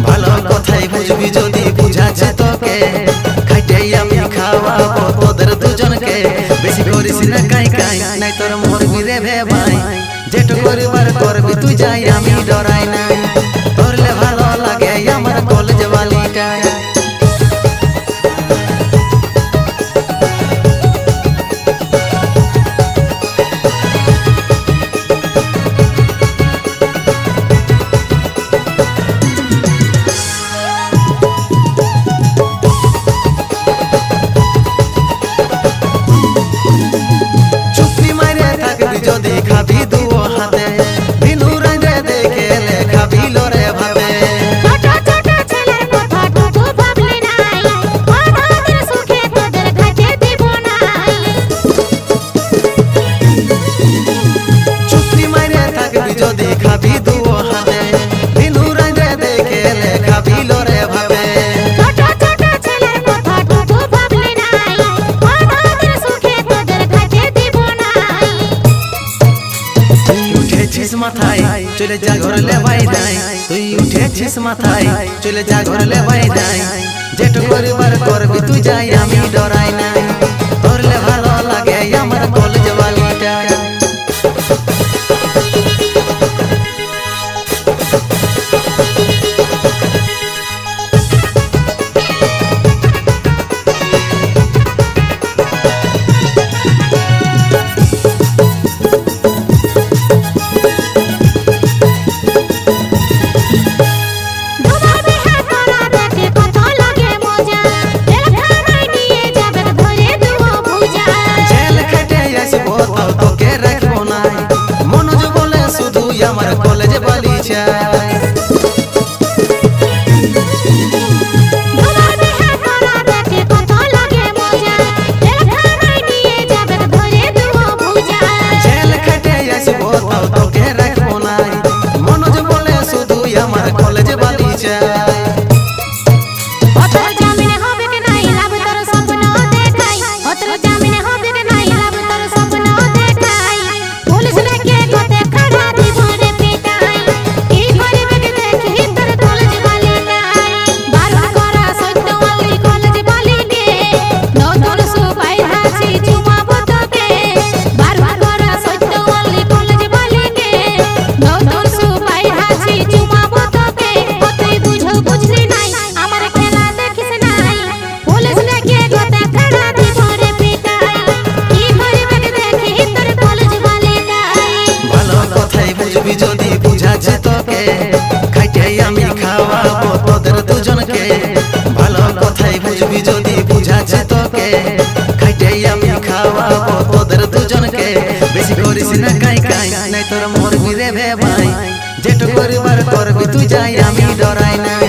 ভালো কথাই বুঝবি যদি বুঝাচ্ছে তোকে খাইটাই আমি খাওয়াবো তোদের দুজনকে বেশি করিস না কাই কাই নাই তোর মরবি রে ভাই যেটা করিবার করবি তুই যাই আমি ডরাই নাই তোরলে ভালো লাগে আমার কলেজ বালিটা খাবি দুও হাতে দিনু রাইতে দেখে খাবি লরে ভাবে ছোট ছোট ছেলের কথা টুকু ভাবলি নাই আমাদের সুখে তোদের কাছে দিব নাই চুপটি মাইরে থাকবি যদি খাবি দুও হাতে দিনু রাইতে দেখে খাবি লরে ভাবে ছোট ছোট ছেলের কথা টুকু ভাবলি নাই আমাদের সুখে তোদের কাছে দিব নাই উঠেছিস মাথায় চলে যা ঘরে লেবাই নাই তুই উঠেছিস মাথায় চলে যা ঘরে লেবাই নাই যেটা করিবার করবি তুই যাই আমি ডরাই নাই তোরলে ভালো লাগে আমার কলেজ বালিটা আমার কলেজ বালিচা জেল খেটে আসবো তাও তোকে রাখবো নাই মনোজ বলে শুধু আমার কলেজ বালিচা যদি বুঝাচ্ছে তোকে খাইটাই আমি খাওয়াবো তোদের দুজনকে ভালো কথাই বুঝবি যদি বুঝাচ্ছে তোকে খাইটাই আমি খাওয়াবো তোদের দুজনকে বেশি করিস না কাই কাই নাই তোর মরবি রে ভাই যেটা করিবার করবি তুই যাই আমি ডরাই নাই।